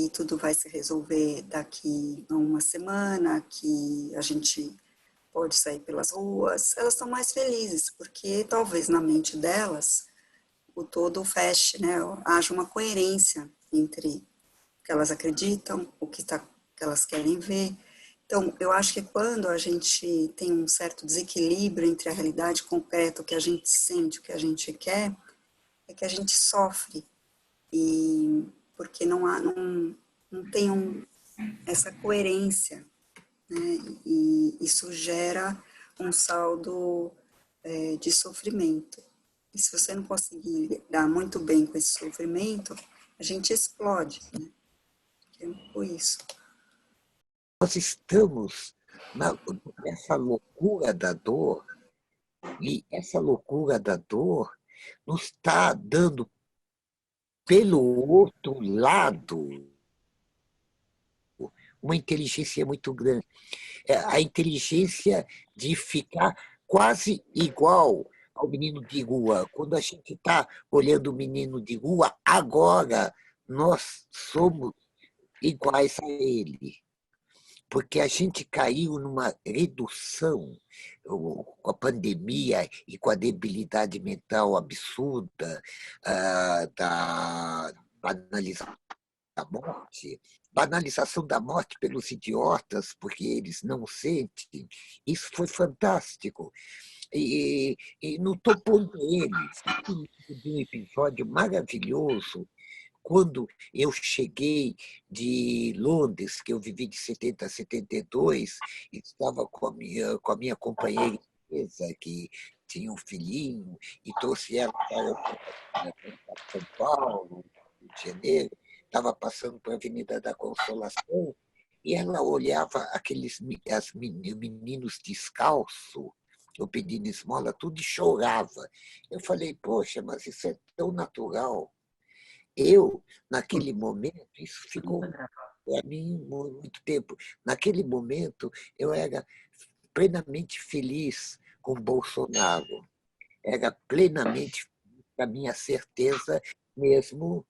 que tudo vai se resolver daqui a uma semana, que a gente pode sair pelas ruas, elas estão mais felizes, porque talvez na mente delas o todo feche, né? Haja uma coerência entre o que elas acreditam, que elas querem ver. Então, eu acho que quando a gente tem um certo desequilíbrio entre a realidade concreta, o que a gente sente, o que a gente quer, é que a gente sofre, e porque não tem essa coerência, né? E isso gera um saldo de sofrimento. E se você não conseguir lidar muito bem com esse sofrimento, a gente explode, né? É um pouco isso. Nós estamos nessa loucura da dor, e essa loucura da dor nos está dando, pelo outro lado, uma inteligência muito grande. A inteligência de ficar quase igual ao menino de rua. Quando a gente está olhando o menino de rua, agora nós somos iguais a ele, porque a gente caiu numa redução com a pandemia e com a debilidade mental absurda da banalização da morte, banalização da morte pelos idiotas, porque eles não sentem. Isso foi fantástico. E não estou pondo eles. De um episódio maravilhoso quando eu cheguei de Londres, que eu vivi de 70 a 72, estava com a minha companheira inglesa, que tinha um filhinho, e trouxe ela para São Paulo, Rio de Janeiro, estava passando para a Avenida da Consolação, e ela olhava meninos descalços, eu pedindo esmola, tudo, e chorava. Eu falei, poxa, mas isso é tão natural. Eu, naquele momento, isso ficou para mim muito tempo. Naquele momento, eu era plenamente feliz com Bolsonaro. Era plenamente feliz com a minha certeza, mesmo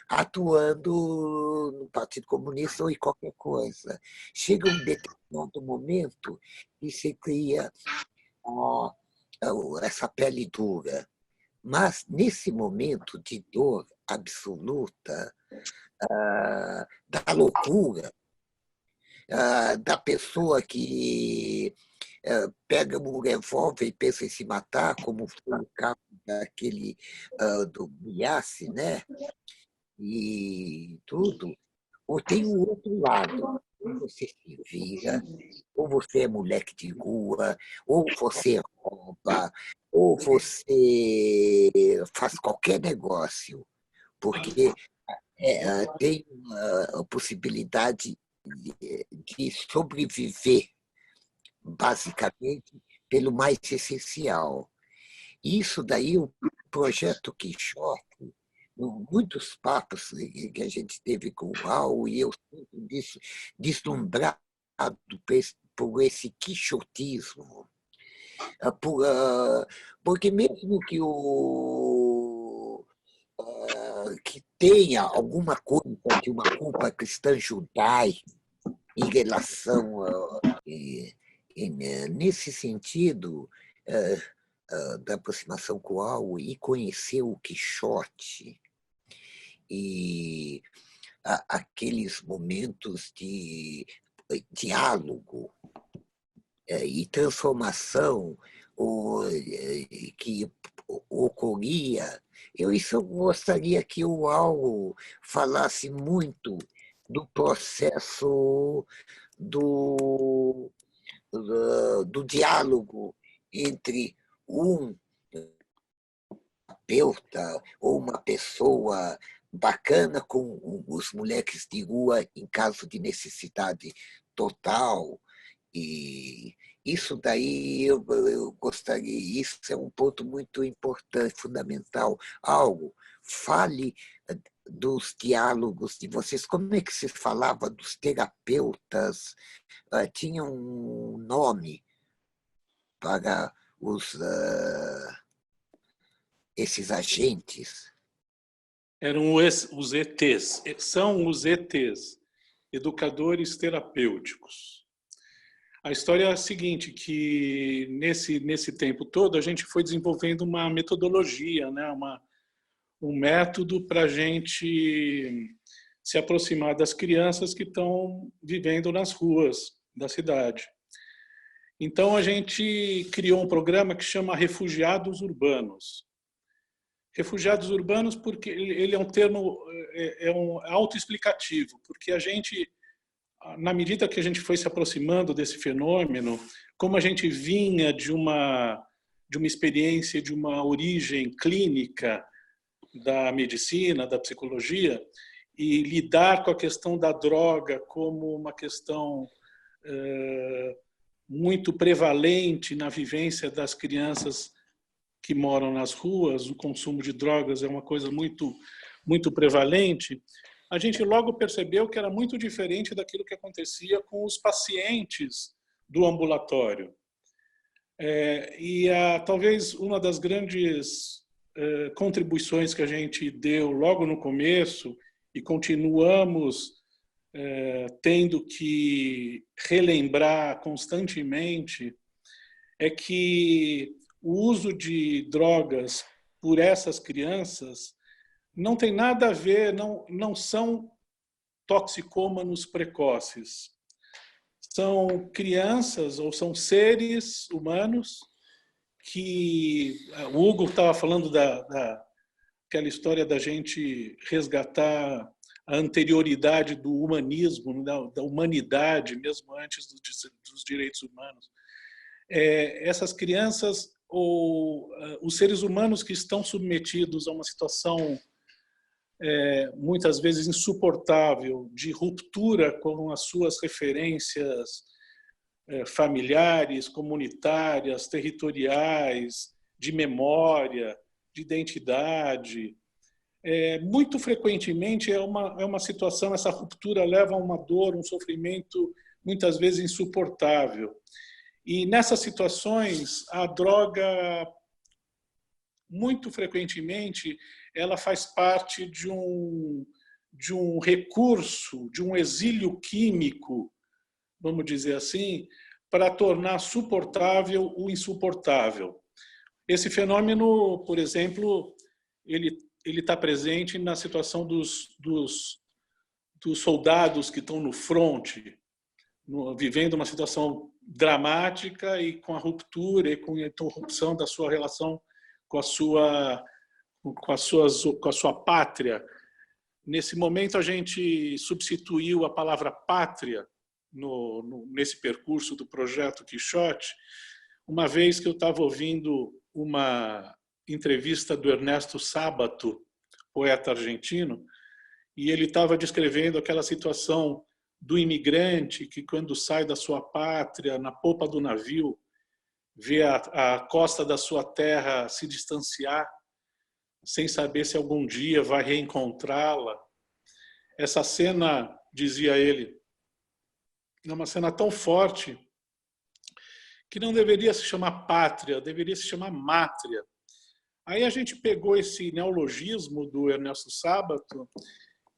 atuando no Partido Comunista ou em qualquer coisa. Chega um determinado momento e se cria ó, essa pele dura. Mas, nesse momento de dor absoluta, da loucura, da pessoa que pega um revólver e pensa em se matar, como foi o caso daquele do Biasse, né? E tudo, ou tem o outro lado. Ou você se vira, ou você é moleque de rua, ou você rouba, ou você faz qualquer negócio, porque tem a possibilidade de sobreviver, basicamente, pelo mais essencial. Isso daí, o projeto Quixote, muitos papos que a gente teve com o Raul, e eu sinto disso, deslumbrado por esse quixotismo, porque mesmo que tenha alguma coisa de uma culpa cristã judaica em relação nesse sentido da aproximação com o Au e conhecer o Quixote e aqueles momentos de diálogo e transformação que ocorria. Eu gostaria que o Au falasse muito do processo do, do diálogo entre um terapeuta ou uma pessoa bacana com os moleques de rua em caso de necessidade total. E isso daí eu gostaria, isso é um ponto muito importante, fundamental. Algo, fale dos diálogos de vocês. Como é que se falava dos terapeutas? Tinha um nome para esses agentes? eram os ETs, são os ETs, educadores terapêuticos. A história é a seguinte, que nesse tempo todo a gente foi desenvolvendo uma metodologia, né? Um método para a gente se aproximar das crianças que estão vivendo nas ruas da cidade. Então, a gente criou um programa que chama Refugiados Urbanos. Refugiados urbanos porque ele é um termo autoexplicativo, porque a gente, na medida que a gente foi se aproximando desse fenômeno, como a gente vinha de uma experiência, de uma origem clínica da medicina, da psicologia, e lidar com a questão da droga como uma questão muito prevalente na vivência das crianças que moram nas ruas, o consumo de drogas é uma coisa muito, muito prevalente, a gente logo percebeu que era muito diferente daquilo que acontecia com os pacientes do ambulatório. Talvez uma das grandes contribuições que a gente deu logo no começo e continuamos tendo que relembrar constantemente é que o uso de drogas por essas crianças não tem nada a ver, não são toxicômanos precoces. São crianças ou são seres humanos que... O Hugo estava falando daquela história da gente resgatar a anterioridade do humanismo, da humanidade, mesmo antes dos direitos humanos. Essas crianças ou os seres humanos que estão submetidos a uma situação muitas vezes insuportável de ruptura com as suas referências familiares, comunitárias, territoriais, de memória, de identidade. Muito frequentemente é uma situação, essa ruptura leva a uma dor, um sofrimento muitas vezes insuportável. E nessas situações, a droga, muito frequentemente, ela faz parte de um recurso, de um exílio químico, vamos dizer assim, para tornar suportável o insuportável. Esse fenômeno, por exemplo, ele está presente na situação dos soldados que estão no fronte, vivendo uma situação dramática e com a ruptura e com a interrupção da sua relação com a sua pátria. Nesse momento, a gente substituiu a palavra pátria nesse percurso do projeto Quixote, uma vez que eu estava ouvindo uma entrevista do Ernesto Sábato, poeta argentino, e ele estava descrevendo aquela situação do imigrante que, quando sai da sua pátria, na popa do navio, vê a costa da sua terra se distanciar, sem saber se algum dia vai reencontrá-la. Essa cena, dizia ele, é uma cena tão forte que não deveria se chamar pátria, deveria se chamar mátria. Aí a gente pegou esse neologismo do Ernesto Sábato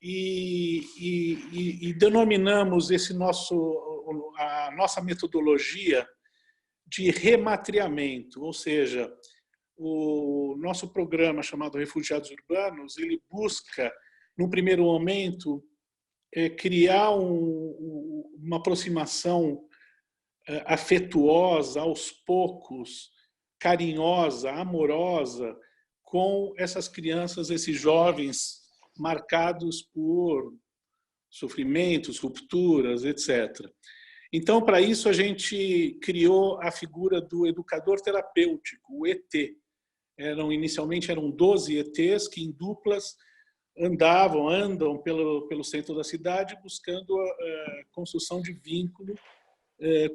e denominamos a nossa metodologia de rematriamento, ou seja, o nosso programa chamado Refugiados Urbanos, ele busca, num primeiro momento, criar uma aproximação afetuosa, aos poucos, carinhosa, amorosa, com essas crianças, esses jovens marcados por sofrimentos, rupturas, etc. Então, para isso, a gente criou a figura do educador terapêutico, o ET. Inicialmente eram 12 ETs que, em duplas, andam pelo centro da cidade buscando a construção de vínculo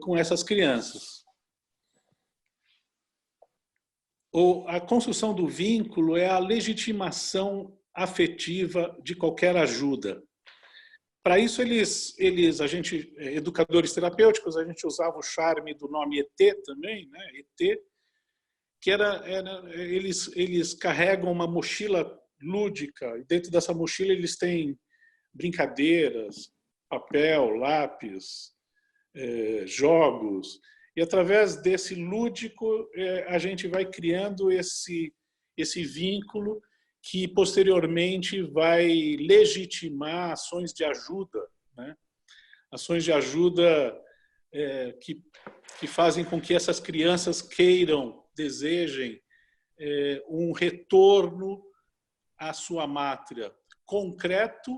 com essas crianças. A construção do vínculo é a legitimação afetiva de qualquer ajuda. Para isso, educadores terapêuticos, a gente usava o charme do nome ET também, né? ET, que eles carregam uma mochila lúdica. E dentro dessa mochila eles têm brincadeiras, papel, lápis, jogos. E através desse lúdico a gente vai criando esse vínculo que posteriormente vai legitimar ações de ajuda, né? Ações de ajuda que fazem com que essas crianças queiram, desejem um retorno à sua mátria, concreto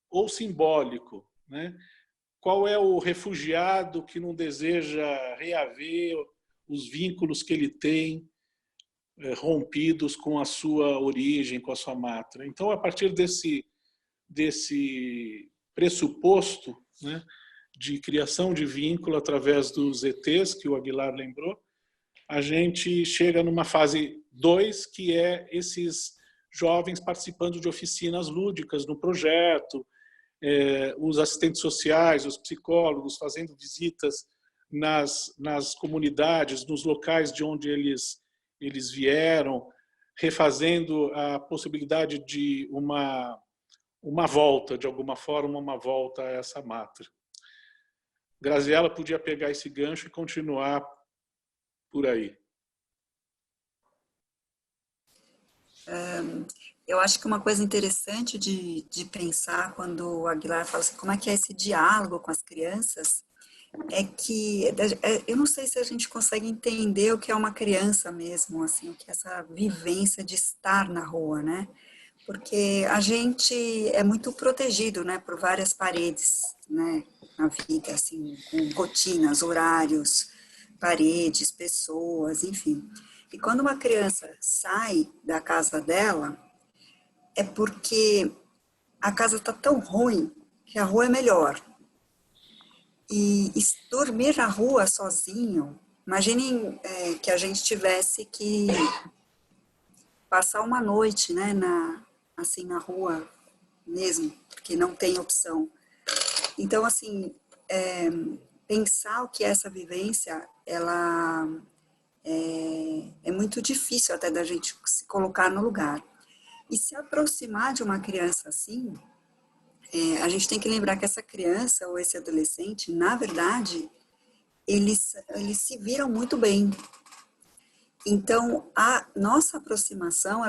ou simbólico, né? Qual é o refugiado que não deseja reaver os vínculos que ele tem rompidos com a sua origem, com a sua mátria? Então, a partir desse pressuposto, né, de criação de vínculo através dos ETs, que o Aguilar lembrou, a gente chega numa fase 2, que é esses jovens participando de oficinas lúdicas no projeto, os assistentes sociais, os psicólogos fazendo visitas nas comunidades, nos locais de onde eles vieram, refazendo a possibilidade de uma volta, de alguma forma, uma volta a essa mátria. Graziela podia pegar esse gancho e continuar por aí. Eu acho que uma coisa interessante de pensar quando o Aguilar fala assim, como é que é esse diálogo com as crianças, é que eu não sei se a gente consegue entender o que é uma criança mesmo, assim, o que é essa vivência de estar na rua, né? Porque a gente é muito protegido, né, por várias paredes, né, na vida, assim, com rotinas, horários, paredes, pessoas, enfim. E quando uma criança sai da casa dela, é porque a casa está tão ruim que a rua é melhor. E dormir na rua sozinho, imaginem que a gente tivesse que passar uma noite, né, assim, na rua mesmo, porque não tem opção. Então, assim, pensar o que é essa vivência, ela é muito difícil até da gente se colocar no lugar. E se aproximar de uma criança assim, a gente tem que lembrar que essa criança ou esse adolescente, na verdade, eles se viram muito bem. Então, a nossa aproximação,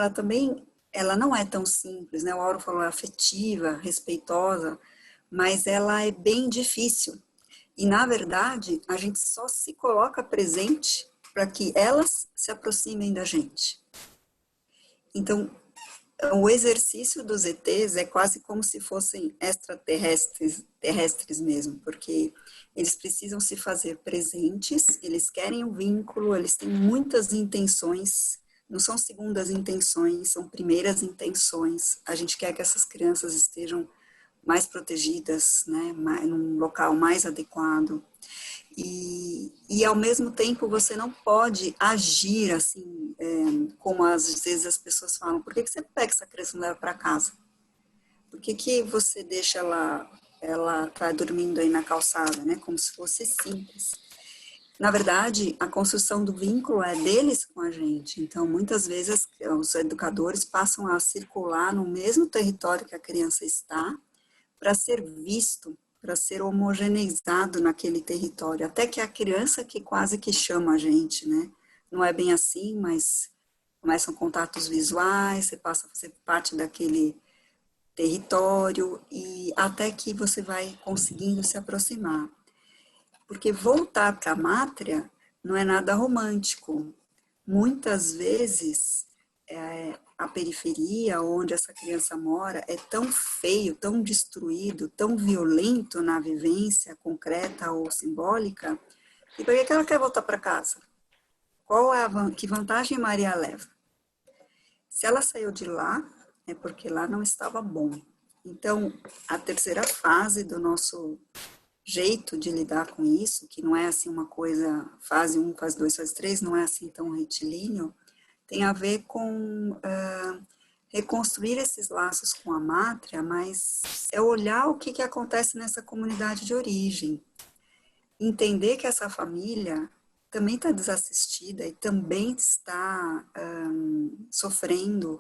ela não é tão simples, né? O Auro falou afetiva, respeitosa, mas ela é bem difícil. E, na verdade, a gente só se coloca presente para que elas se aproximem da gente. Então, o exercício dos ETs é quase como se fossem terrestres mesmo, porque eles precisam se fazer presentes, eles querem um vínculo, eles têm muitas intenções, não são segundas intenções, são primeiras intenções. A gente quer que essas crianças estejam mais protegidas, né, num local mais adequado. E ao mesmo tempo você não pode agir assim, como às vezes as pessoas falam, por que você pega essa criança e leva para casa? Por que você deixa ela tá dormindo aí na calçada, né, como se fosse simples? Na verdade, a construção do vínculo é deles com a gente, então muitas vezes os educadores passam a circular no mesmo território que a criança está, para ser visto, para ser homogeneizado naquele território, até que a criança que quase que chama a gente, né? Não é bem assim, mas começam contatos visuais, você passa a fazer parte daquele território e até que você vai conseguindo se aproximar. Porque voltar para a mátria não é nada romântico. Muitas vezes a periferia onde essa criança mora é tão feio, tão destruído, tão violento na vivência concreta ou simbólica, e por que ela quer voltar para casa? Que vantagem Maria leva? Se ela saiu de lá, é porque lá não estava bom. Então, a terceira fase do nosso jeito de lidar com isso, que não é assim uma coisa, fase 1, fase 2, fase 3, não é assim tão retilíneo, tem a ver com reconstruir esses laços com a mátria, mas é olhar o que acontece nessa comunidade de origem. Entender que essa família também está desassistida e também está sofrendo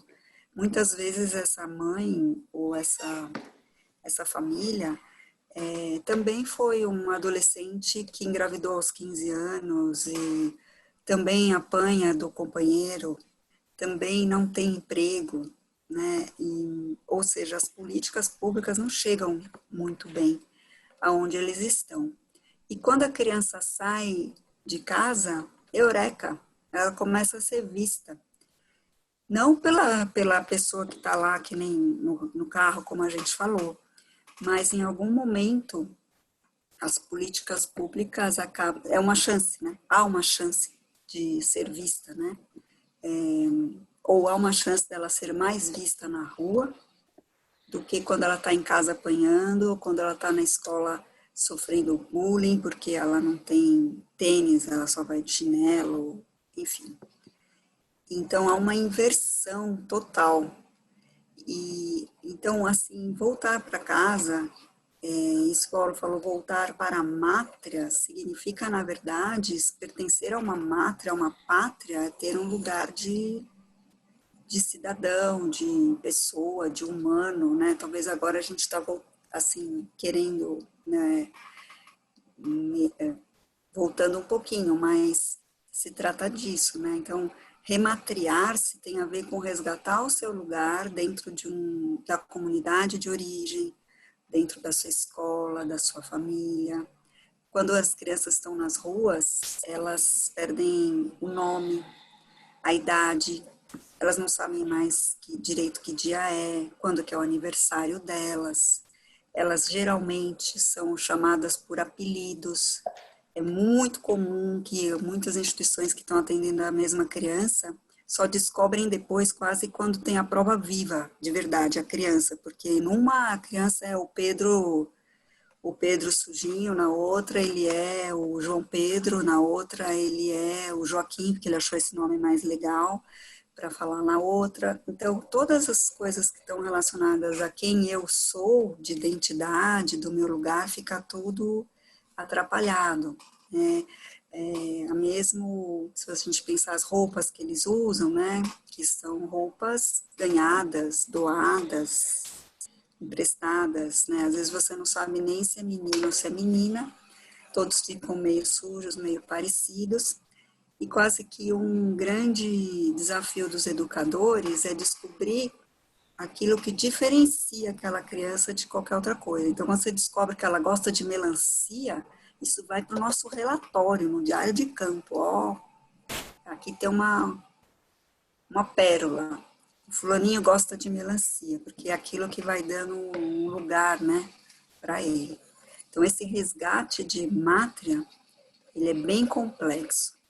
muitas vezes essa mãe ou essa família também foi uma adolescente que engravidou aos 15 anos e também apanha do companheiro, também não tem emprego, né? Ou seja, as políticas públicas não chegam muito bem aonde eles estão. E quando a criança sai de casa, eureka, ela começa a ser vista. Não pela pessoa que está lá, que nem no carro, como a gente falou, mas em algum momento as políticas públicas acabam, é uma chance, né? Há uma chance de ser vista, né? Ou há uma chance dela ser mais vista na rua do que quando ela está em casa apanhando, ou quando ela está na escola sofrendo bullying, porque ela não tem tênis, ela só vai de chinelo, enfim. Então, há uma inversão total. E, então, assim, voltar para casa, isso que o Paulo falou, voltar para a mátria, significa, na verdade, pertencer a uma mátria, a uma pátria, ter um lugar de cidadão, de pessoa, de humano, né? Talvez agora a gente está, assim, querendo, né, voltando um pouquinho, mas se trata disso, né? Então, rematriar-se tem a ver com resgatar o seu lugar dentro da comunidade de origem, dentro da sua escola, da sua família. Quando as crianças estão nas ruas, elas perdem o nome, a idade, elas não sabem mais direito que dia é, quando que é o aniversário delas. Elas geralmente são chamadas por apelidos. É muito comum que muitas instituições que estão atendendo a mesma criança só descobrem depois, quase quando tem a prova viva, de verdade, a criança, porque numa criança é o Pedro Sujinho, na outra ele é o João Pedro, na outra ele é o Joaquim, porque ele achou esse nome mais legal para falar na outra. Então, todas as coisas que estão relacionadas a quem eu sou, de identidade, do meu lugar, fica tudo atrapalhado, né? Mesmo se a gente pensar as roupas que eles usam, né, que são roupas ganhadas, doadas, emprestadas, né? Às vezes você não sabe nem se é menino ou se é menina, todos ficam meio sujos, meio parecidos, e quase que um grande desafio dos educadores é descobrir aquilo que diferencia aquela criança de qualquer outra coisa. Então, quando você descobre que ela gosta de melancia, isso vai para o nosso relatório, no diário de campo. Ó, aqui tem uma pérola. O fulaninho gosta de melancia, porque é aquilo que vai dando um lugar, né, para ele. Então, esse resgate de mátria, ele é bem complexo.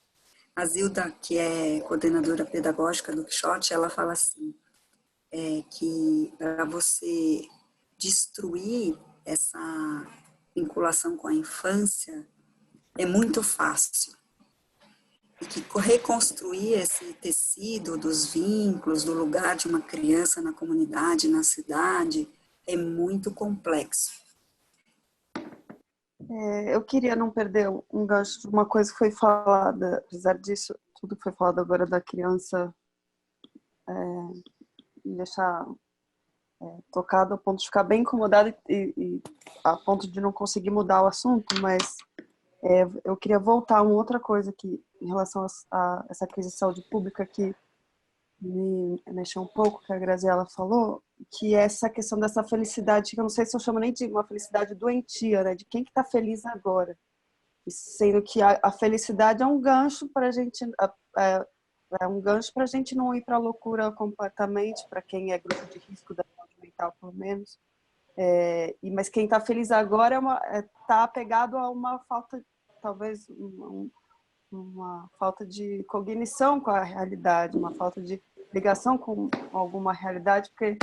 A Zilda, que é coordenadora pedagógica do Quixote, ela fala assim, que para você destruir essa vinculação com a infância é muito fácil. E que reconstruir esse tecido dos vínculos, do lugar de uma criança na comunidade, na cidade, é muito complexo. Eu queria não perder um gancho de uma coisa que foi falada, apesar disso, tudo que foi falado agora da criança me deixar tocado a ponto de ficar bem incomodada e a ponto de não conseguir mudar o assunto, mas eu queria voltar a uma outra coisa que, em relação a essa crise de saúde pública que me mexeu um pouco, que a Graziela falou, que é essa questão dessa felicidade, que eu não sei se eu chamo nem de uma felicidade doentia, né? De quem que está feliz agora. Sendo que a felicidade é um gancho para a gente... É um gancho para a gente não ir para a loucura completamente, para quem é grupo de risco da saúde mental, pelo menos. Mas quem está feliz agora está apegado a uma falta, talvez uma falta de cognição com a realidade, uma falta de ligação com alguma realidade, porque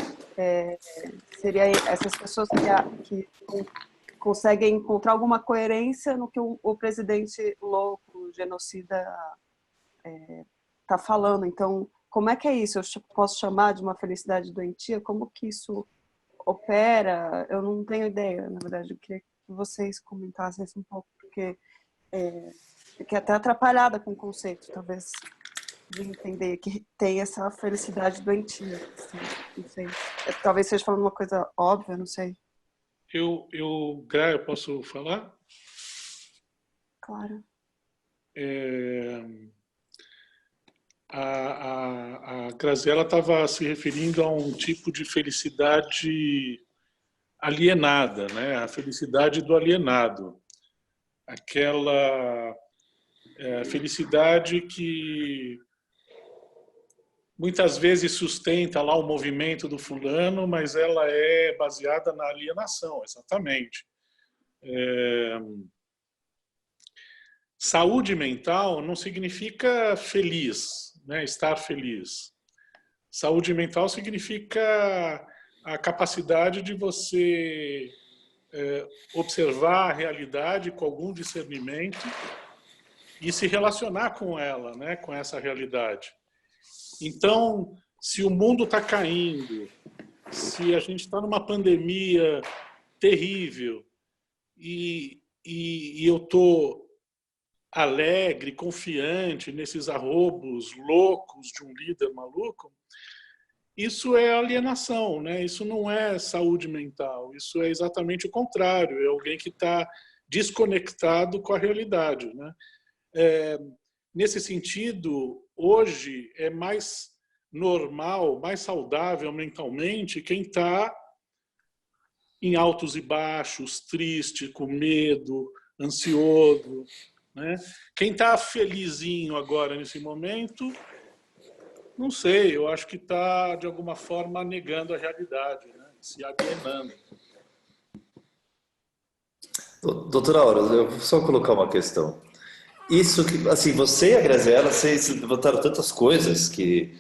seria essas pessoas que conseguem encontrar alguma coerência no que o presidente louco, genocida, está falando. Então, como é que é isso? Eu posso chamar de uma felicidade doentia? Como que isso opera? Eu não tenho ideia, na verdade. Eu queria que vocês comentassem isso um pouco, porque fiquei até atrapalhada com o conceito, talvez. de entender que tem essa felicidade doentia. Assim, não sei. Talvez seja falando uma coisa óbvia, não sei. Gra, eu posso falar? Claro. A Graziella estava se referindo a um tipo de felicidade alienada, né? A felicidade do alienado. Aquela felicidade que muitas vezes sustenta lá o movimento do fulano, mas ela é baseada na alienação, exatamente. Saúde mental não significa feliz, né? Estar feliz. Saúde mental significa a capacidade de você observar a realidade com algum discernimento e se relacionar com ela, né? Com essa realidade. Então, se o mundo está caindo, se a gente está numa pandemia terrível e eu estou alegre, confiante nesses arrobos loucos de um líder maluco, isso é alienação, né? Isso não é saúde mental, isso é exatamente o contrário, é alguém que está desconectado com a realidade, né? Nesse sentido, hoje é mais normal, mais saudável mentalmente quem está em altos e baixos, triste, com medo, ansioso, né? Quem está felizinho agora nesse momento, não sei, eu acho que está de alguma forma negando a realidade, né? Se alienando. Doutora Aura, eu vou só colocar uma questão. Isso que, assim, você e a Graziella, vocês levantaram tantas coisas que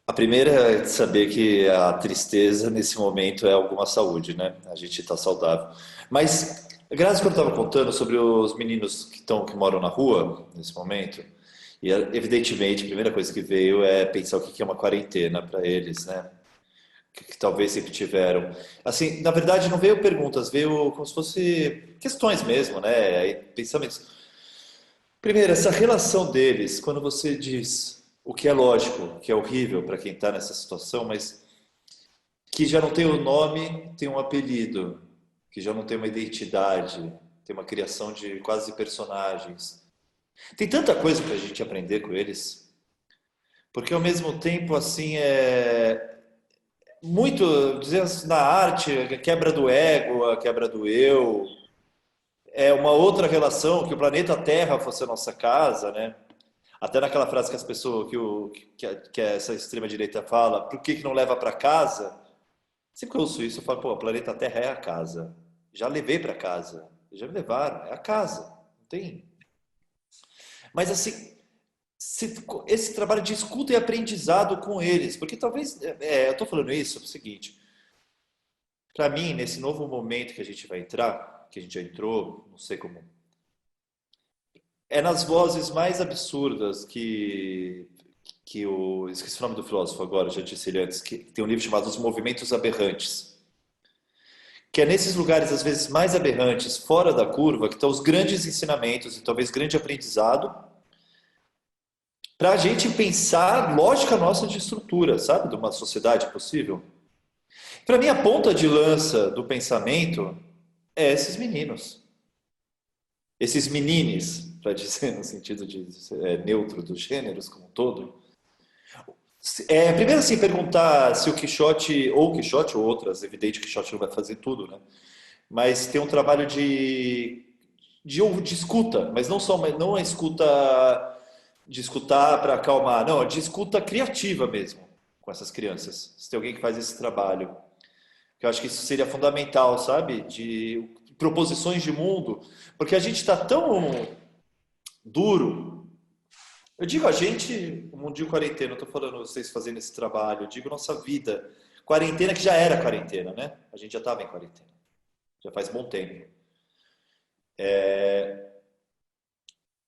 a primeira é de saber que a tristeza nesse momento é alguma saúde, né? A gente está saudável. Mas, Grazi, quando estava contando sobre os meninos que moram na rua nesse momento, e evidentemente a primeira coisa que veio é pensar o que é uma quarentena para eles, né? Que talvez sempre tiveram. Assim, na verdade não veio perguntas, veio como se fosse questões mesmo, né? Pensamentos. Primeiro, essa relação deles, quando você diz o que é lógico, que é horrível para quem está nessa situação, mas que já não tem o nome, tem um apelido, que já não tem uma identidade, tem uma criação de quase personagens. Tem tanta coisa para a gente aprender com eles, porque ao mesmo tempo, assim, muito, dizendo assim, na arte, a quebra do ego, a quebra do eu, é uma outra relação, que o planeta Terra fosse a nossa casa, né? Até naquela frase que as pessoas, que essa extrema-direita fala, por que não leva para casa? Sempre que eu ouço isso, eu falo, pô, o planeta Terra é a casa. Já levei para casa, já me levaram, é a casa, não tem. Mas assim, esse trabalho de escuta e aprendizado com eles, porque talvez, eu estou falando isso, é o seguinte, para mim, nesse novo momento que a gente vai entrar, que a gente já entrou, não sei como, é nas vozes mais absurdas esqueci o nome do filósofo agora, já disse ele antes, que tem um livro chamado Os Movimentos Aberrantes, que é nesses lugares, às vezes, mais aberrantes, fora da curva, que estão os grandes ensinamentos e talvez grande aprendizado, para a gente pensar lógica nossa de estrutura, sabe? De uma sociedade possível. Para mim, a ponta de lança do pensamento é esses meninos. Esses menines, para dizer no sentido de neutro dos gêneros como um todo. Primeiro, assim, perguntar se o Quixote ou outras, evidente que o Quixote não vai fazer tudo, né? Mas tem um trabalho de escuta, mas não a escuta de escutar para acalmar, não, de escuta criativa mesmo com essas crianças. Se tem alguém que faz esse trabalho, que eu acho que isso seria fundamental, sabe? De proposições de mundo, porque a gente está tão duro. Eu digo a gente, o mundinho quarentena, eu estou falando vocês fazendo esse trabalho, eu digo nossa vida. Quarentena que já era quarentena, né? A gente já estava em quarentena. Já faz bom tempo.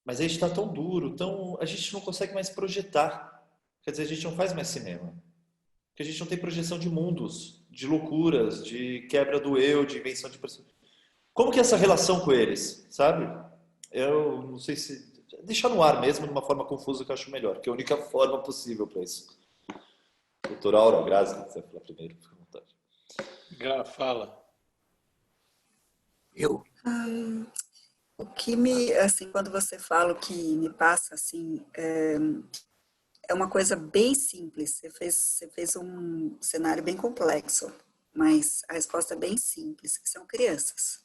Mas a gente está tão duro, a gente não consegue mais projetar. Quer dizer, a gente não faz mais cinema. Porque a gente não tem projeção de mundos, de loucuras, de quebra do eu, de invenção de pessoas. Como que é essa relação com eles, sabe? Eu não sei se... deixar no ar mesmo, de uma forma confusa, que eu acho melhor, que é a única forma possível para isso. Doutora Aura, Grazi, se quiser falar primeiro, fica à vontade. Fala. Eu, O que me, assim, quando você fala, o que me passa, assim, é uma coisa bem simples. Você fez um cenário bem complexo, mas a resposta é bem simples. São crianças.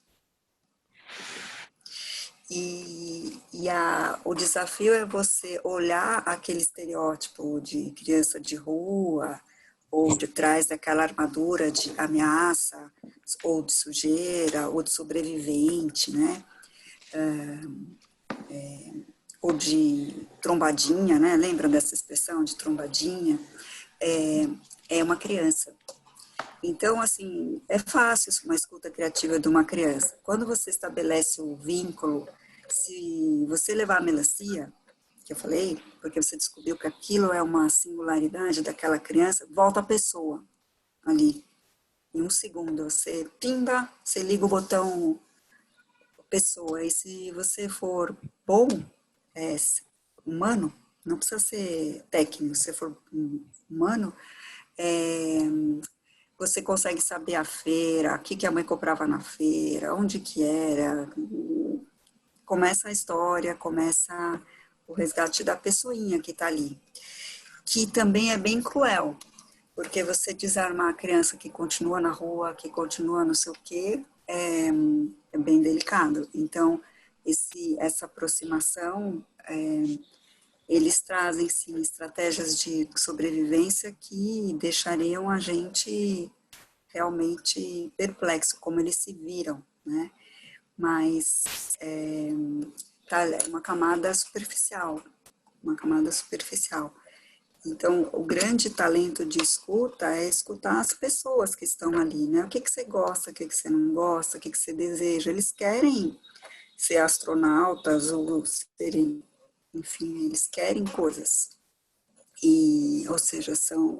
O desafio é você olhar aquele estereótipo de criança de rua, ou de trás daquela armadura de ameaça, ou de sujeira, ou de sobrevivente, né? Ou de trombadinha, né? Lembra dessa expressão de trombadinha? É uma criança. Então, assim, é fácil uma escuta criativa de uma criança. Quando você estabelece o vínculo, se você levar a melancia, que eu falei, porque você descobriu que aquilo é uma singularidade daquela criança, volta a pessoa ali. Em um segundo, você pimba, você liga o botão pessoa. E se você for bom, humano, não precisa ser técnico, se você for humano, você consegue saber a feira, o que a mãe comprava na feira, onde que era. Começa a história, começa o resgate da pessoinha que está ali. Que também é bem cruel, porque você desarmar a criança que continua na rua, que continua não sei o quê, é bem delicado. Então, essa aproximação, eles trazem, sim, estratégias de sobrevivência que deixariam a gente realmente perplexo, como eles se viram, né? Mas tá, é uma camada superficial, uma camada superficial. Então, o grande talento de escuta é escutar as pessoas que estão ali, né? O que você gosta, o que você não gosta, o que você deseja. Eles querem ser astronautas ou serem, enfim, eles querem coisas. Ou seja,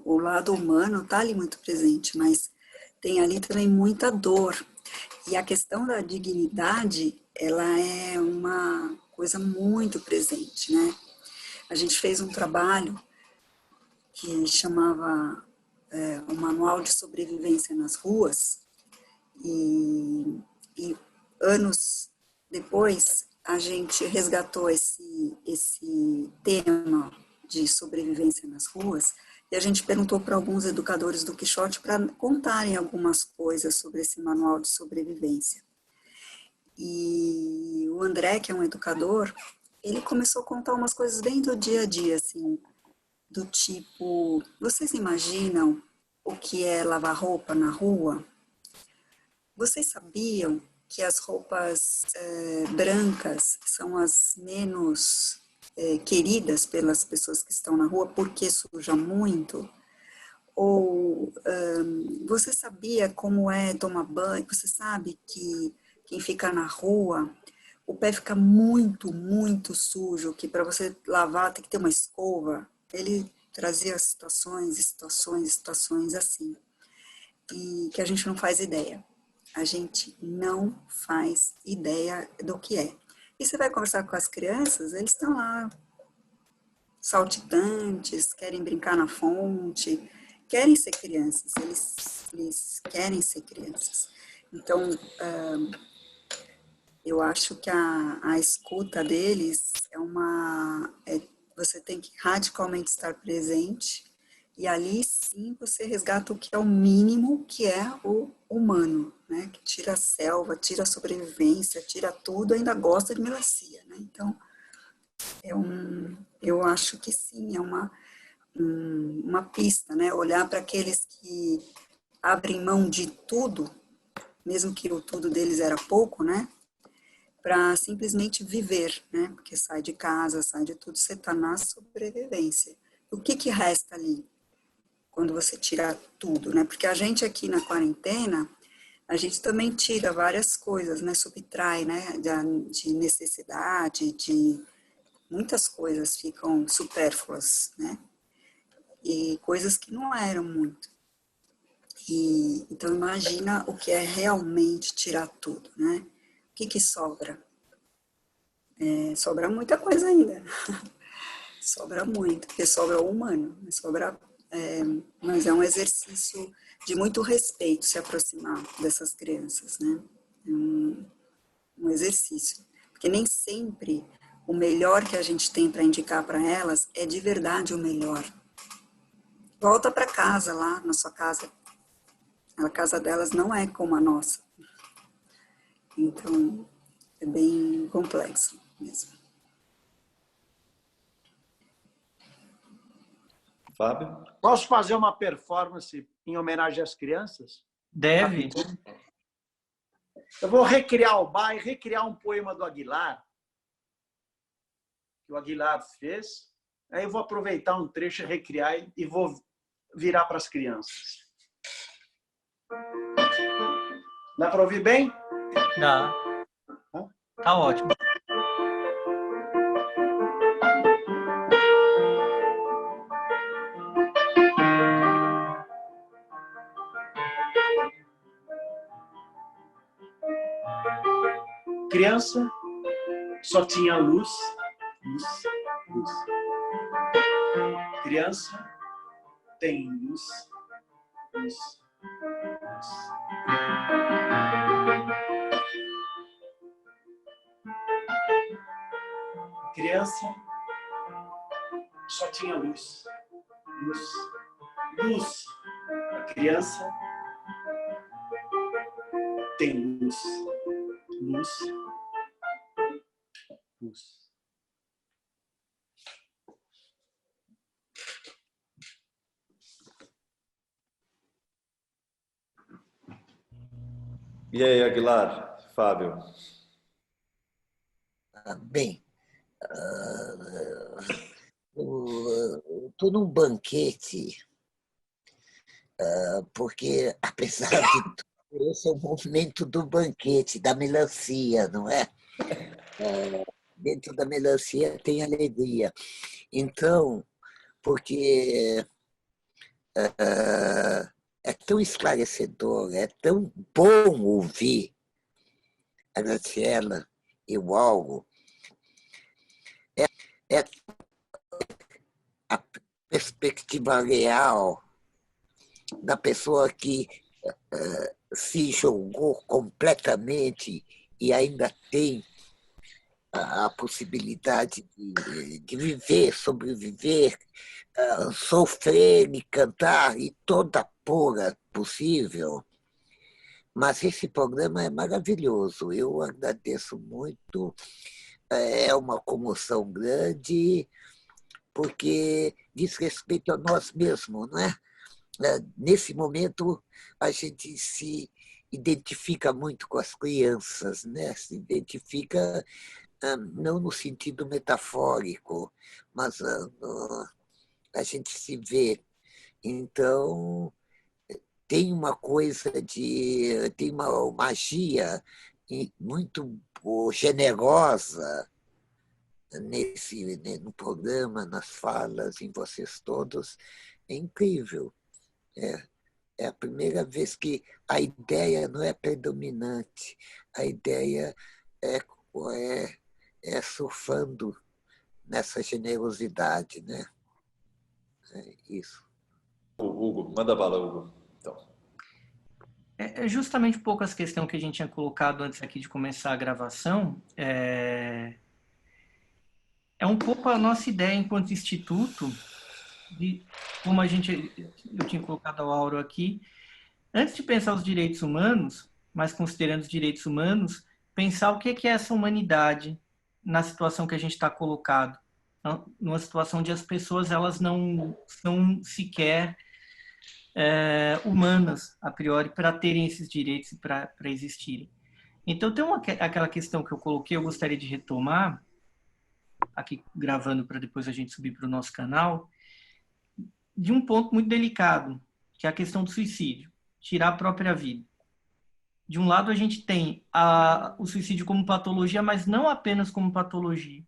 o lado humano está ali muito presente, mas tem ali também muita dor. E a questão da dignidade, ela é uma coisa muito presente, né? A gente fez um trabalho que chamava o Manual de Sobrevivência nas Ruas, e anos depois a gente resgatou esse tema de sobrevivência nas ruas, e a gente perguntou para alguns educadores do Quixote para contarem algumas coisas sobre esse manual de sobrevivência. E o André, que é um educador, ele começou a contar umas coisas bem do dia a dia, assim, do tipo, vocês imaginam o que é lavar roupa na rua? Vocês sabiam que as roupas brancas são as menos queridas pelas pessoas que estão na rua porque suja muito? Ou você sabia como é tomar banho? Você sabe que quem fica na rua, o pé fica muito, muito sujo, que para você lavar tem que ter uma escova. Ele trazia situações assim, e que a gente não faz ideia. A gente não faz ideia do que é. E você vai conversar com as crianças, eles estão lá, saltitantes, querem brincar na fonte, querem ser crianças, eles querem ser crianças. Então, eu acho que a escuta deles você tem que radicalmente estar presente, e ali sim você resgata o que é o mínimo, que é o humano, né? Que tira a selva, tira a sobrevivência, tira tudo, ainda gosta de melancia, né? Então, eu acho que sim, é uma pista, né? Olhar para aqueles que abrem mão de tudo, mesmo que o tudo deles era pouco, né? Para simplesmente viver, né? Porque sai de casa, sai de tudo, você está na sobrevivência. O que resta ali quando você tira tudo, né? Porque a gente aqui na quarentena, a gente também tira várias coisas, né? Subtrai, né? De necessidade, de muitas coisas ficam supérfluas, né? E coisas que não eram muito. Então imagina o que é realmente tirar tudo, né? O que sobra? sobra muita coisa ainda. Sobra muito, porque sobra o humano, mas é um exercício de muito respeito se aproximar dessas crianças, né? É um exercício, porque nem sempre o melhor que a gente tem para indicar para elas é de verdade o melhor. Volta para casa lá, na sua casa. A casa delas não é como a nossa. Então, é bem complexo mesmo. Fábio? Posso fazer uma performance em homenagem às crianças? Deve. Eu vou recriar o bar e recriar um poema do Aguilar, que o Aguilar fez. Aí eu vou aproveitar um trecho e recriar e vou virar para as crianças. Dá para ouvir bem? Dá. Tá ótimo. Criança só tinha luz, luz, luz. Criança tem luz, luz, luz. Criança só tinha luz, luz, luz. A criança tem luz, luz, luz. E aí, Aguilar, Fábio? Bem, estou num banquete, porque, apesar de tudo, esse é o movimento do banquete, da melancia, não é? Dentro da melancia tem alegria. Então, porque é tão esclarecedor, é tão bom ouvir a Graciela e o Algo, é a perspectiva real da pessoa que se jogou completamente e ainda tem a possibilidade de viver, sobreviver, sofrer e cantar e toda a porra possível. Mas esse programa é maravilhoso, eu agradeço muito, é uma comoção grande, porque diz respeito a nós mesmos, não é? Nesse momento, a gente se identifica muito com as crianças, né? Se identifica não no sentido metafórico, mas a gente se vê. Então, tem uma coisa tem uma magia muito generosa no programa, nas falas, em vocês todos. É incrível. É a primeira vez que a ideia não é predominante, a ideia é surfando nessa generosidade, né? É isso. Hugo, manda bala, Hugo. Então. É justamente um pouco essa questão que a gente tinha colocado antes aqui de começar a gravação. É um pouco a nossa ideia enquanto instituto, de como eu tinha colocado ao Auro aqui, antes de pensar os direitos humanos, mas considerando os direitos humanos, pensar o que é essa humanidade na situação que a gente está colocado, numa situação onde as pessoas elas não são sequer humanas a priori para terem esses direitos e para existirem. Então tem aquela questão que eu coloquei, eu gostaria de retomar aqui gravando para depois a gente subir para o nosso canal, de um ponto muito delicado, que é a questão do suicídio, tirar a própria vida. De um lado, a gente tem o suicídio como patologia, mas não apenas como patologia.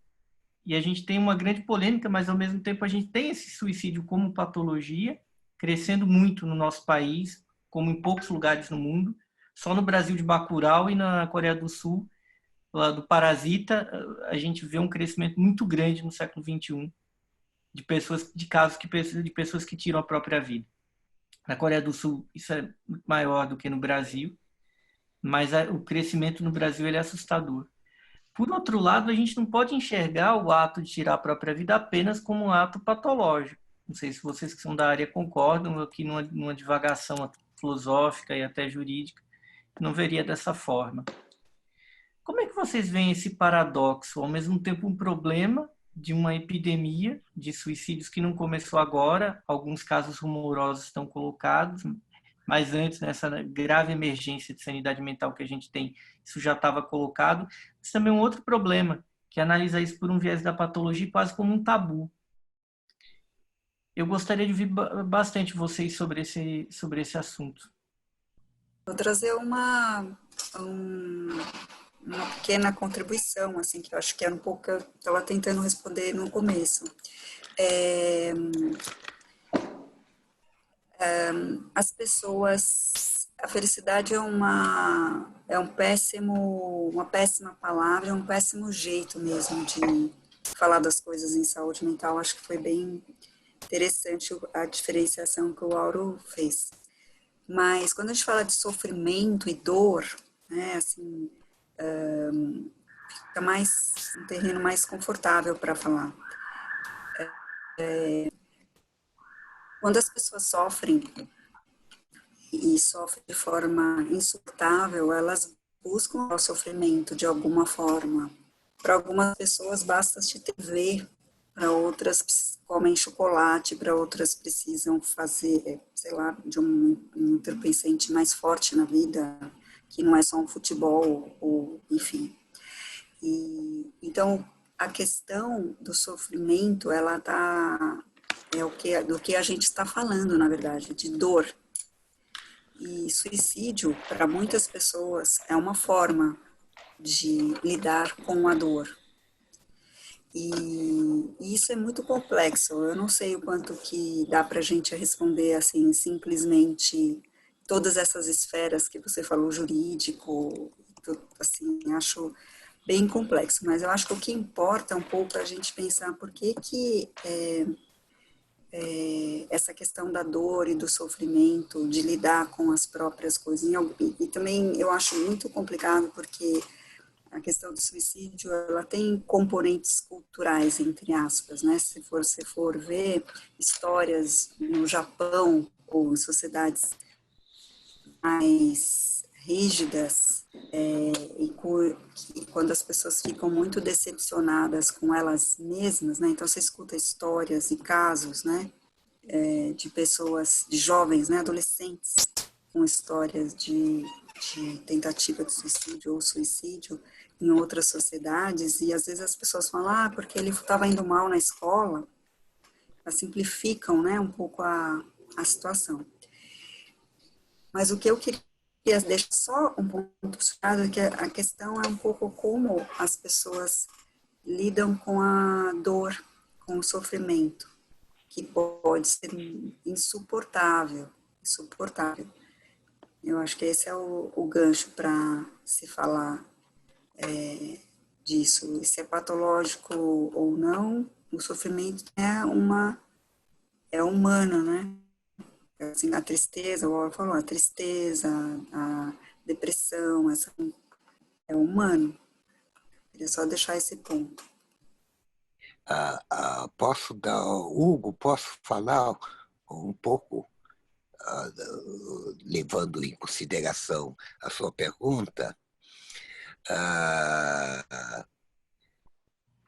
E a gente tem uma grande polêmica, mas ao mesmo tempo a gente tem esse suicídio como patologia, crescendo muito no nosso país, como em poucos lugares no mundo. Só no Brasil de Bacurau e na Coreia do Sul lá do Parasita, a gente vê um crescimento muito grande no século XXI de pessoas, de casos de pessoas que tiram a própria vida. Na Coreia do Sul isso é muito maior do que no Brasil, mas o crescimento no Brasil ele é assustador. Por outro lado, a gente não pode enxergar o ato de tirar a própria vida apenas como um ato patológico. Não sei se vocês que são da área concordam, aqui numa divagação filosófica e até jurídica, não veria dessa forma. Como é que vocês veem esse paradoxo? Ao mesmo tempo, um problema de uma epidemia de suicídios que não começou agora, alguns casos rumorosos estão colocados, mas antes, nessa grave emergência de sanidade mental que a gente tem, isso já estava colocado. Mas também um outro problema, que é analisar isso por um viés da patologia quase como um tabu. Eu gostaria de ouvir bastante vocês sobre esse assunto. Vou trazer uma pequena contribuição, assim, que eu acho que era um pouco que eu estava tentando responder no começo. As pessoas, a felicidade é uma péssima palavra, é um péssimo jeito mesmo de falar das coisas em saúde mental. Acho que foi bem interessante a diferenciação que o Auro fez. Mas quando a gente fala de sofrimento e dor, né, assim, fica um terreno mais confortável para falar. Quando as pessoas sofrem e sofrem de forma insuportável, elas buscam o sofrimento de alguma forma. Para algumas pessoas basta assistir TV, para outras comem chocolate, para outras precisam fazer, sei lá, de um entorpecente mais forte na vida, que não é só um futebol, ou enfim. Então, a questão do sofrimento, ela do que a gente está falando, na verdade, de dor. E suicídio, para muitas pessoas, é uma forma de lidar com a dor. E isso é muito complexo. Eu não sei o quanto que dá para a gente responder assim, simplesmente todas essas esferas que você falou, jurídico, assim, acho bem complexo. Mas eu acho que o que importa um pouco é a gente pensar por que essa questão da dor e do sofrimento, de lidar com as próprias coisas. E também eu acho muito complicado porque a questão do suicídio, ela tem componentes culturais, entre aspas, né? Se você for ver histórias no Japão ou em sociedades mais rígidas, quando as pessoas ficam muito decepcionadas com elas mesmas, né? Então você escuta histórias e casos, né? De pessoas, de jovens, né? Adolescentes, com histórias de tentativa de suicídio ou suicídio em outras sociedades, e às vezes as pessoas falam, porque ele estava indo mal na escola, elas simplificam, né, um pouco a situação. Mas o que eu queria deixar só um ponto chave é que a questão é um pouco como as pessoas lidam com a dor, com o sofrimento, que pode ser insuportável. Eu acho que esse é o gancho para se falar disso. Se é patológico ou não, o sofrimento é humano, né? Assim, a tristeza, o falou, a tristeza, a depressão, é humano. Queria só deixar esse ponto. Hugo, posso falar um pouco, levando em consideração a sua pergunta?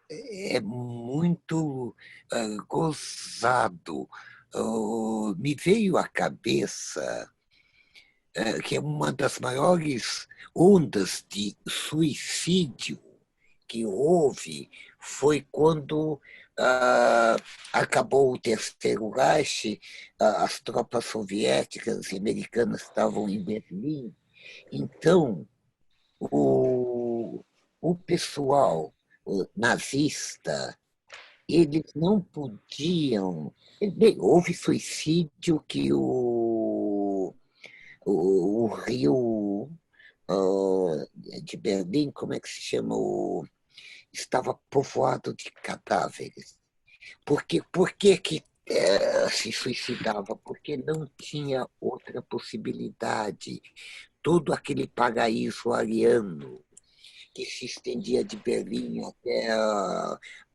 É muito gozado. Me veio à cabeça que é uma das maiores ondas de suicídio que houve foi quando acabou o Terceiro Reich, as tropas soviéticas e americanas estavam em Berlim. Então, o pessoal nazista, eles não podiam... Bem, houve suicídio que o Rio de Berlim, como é que se chama? Estava povoado de cadáveres. Por que se suicidava? Porque não tinha outra possibilidade. Todo aquele paraíso ariano que se estendia de Berlim até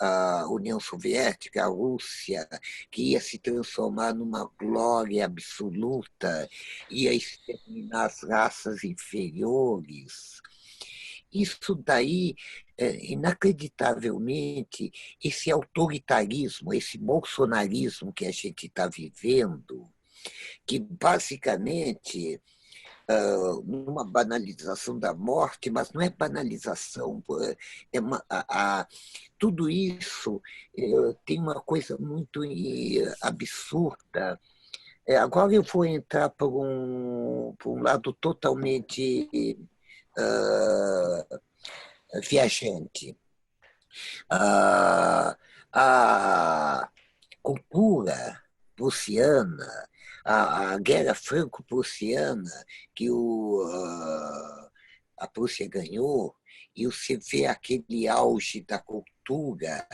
a União Soviética, a Rússia, que ia se transformar numa glória absoluta, ia exterminar as raças inferiores. Isso daí, inacreditavelmente, esse autoritarismo, esse bolsonarismo que a gente está vivendo, que basicamente numa banalização da morte, mas não é banalização, tudo isso tem uma coisa muito absurda. Agora eu vou entrar por um lado totalmente viajante. A cultura prussiana, a guerra franco-prussiana que a Prússia ganhou, e você vê aquele auge da cultura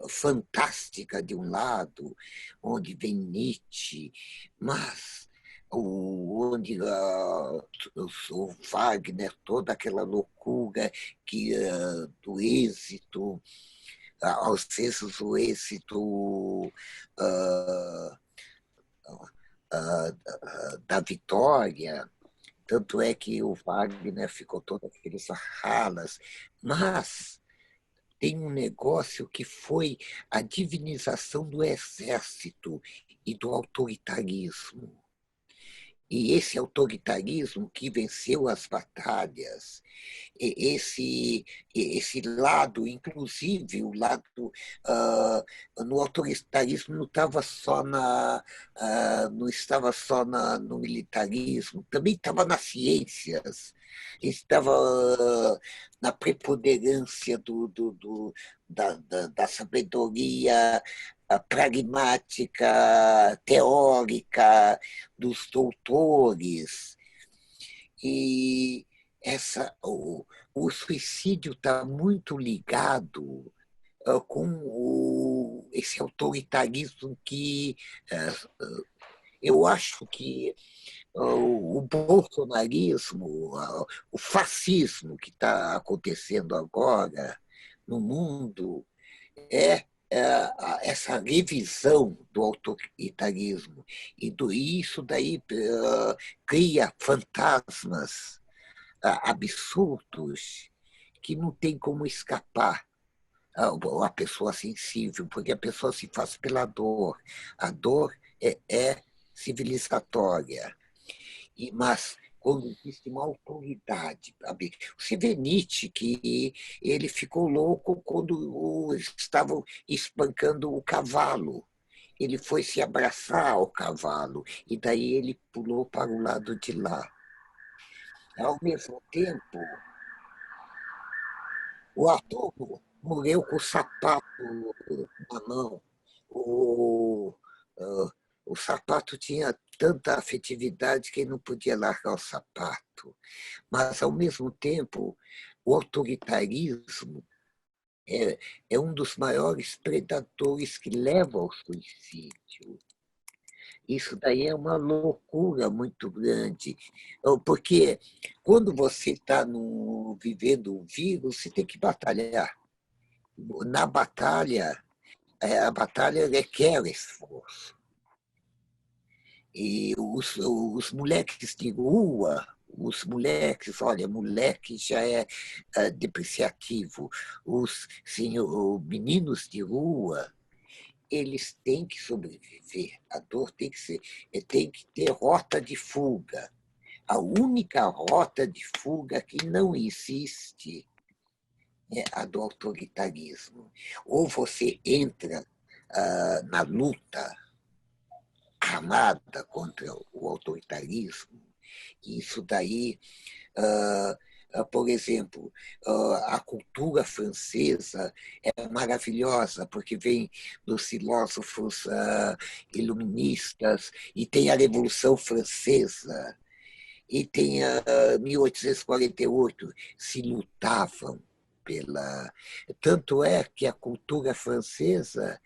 fantástica de um lado, onde vem Nietzsche, mas onde o Wagner, toda aquela loucura do êxito, às vezes o êxito da vitória, tanto é que o Wagner ficou todo aqueles ralas, mas tem um negócio que foi a divinização do exército e do autoritarismo. E esse autoritarismo que venceu as batalhas, esse lado, inclusive o lado no autoritarismo não estava só não estava só no militarismo, também estava nas ciências, estava na preponderância da sabedoria pragmática, teórica dos doutores. E o suicídio está muito ligado com esse autoritarismo que eu acho que o bolsonarismo, o fascismo que está acontecendo agora no mundo é essa revisão do autoritarismo. E isso daí cria fantasmas absurdos que não tem como escapar a pessoa sensível, porque a pessoa se faz pela dor. A dor é civilizatória. Mas quando existe uma autoridade. Você vê Nietzsche, que ele ficou louco quando estavam espancando o cavalo. Ele foi se abraçar ao cavalo, e daí ele pulou para o lado de lá. Ao mesmo tempo, o ator morreu com o sapato na mão. O sapato tinha tanta afetividade que ele não podia largar o sapato. Mas, ao mesmo tempo, o autoritarismo é um dos maiores predadores que leva ao suicídio. Isso daí é uma loucura muito grande, porque quando você está vivendo um vírus, você tem que batalhar. Na batalha, a batalha requer esforço. E os moleques de rua, olha, moleque já é depreciativo. Os meninos de rua, eles têm que sobreviver. A dor tem que ter rota de fuga. A única rota de fuga que não existe é a do autoritarismo. Ou você entra na luta armada contra o autoritarismo, e isso daí, por exemplo, a cultura francesa é maravilhosa, porque vem dos filósofos iluministas, e tem a Revolução Francesa. E tem 1848, se lutavam pela... Tanto é que a cultura francesa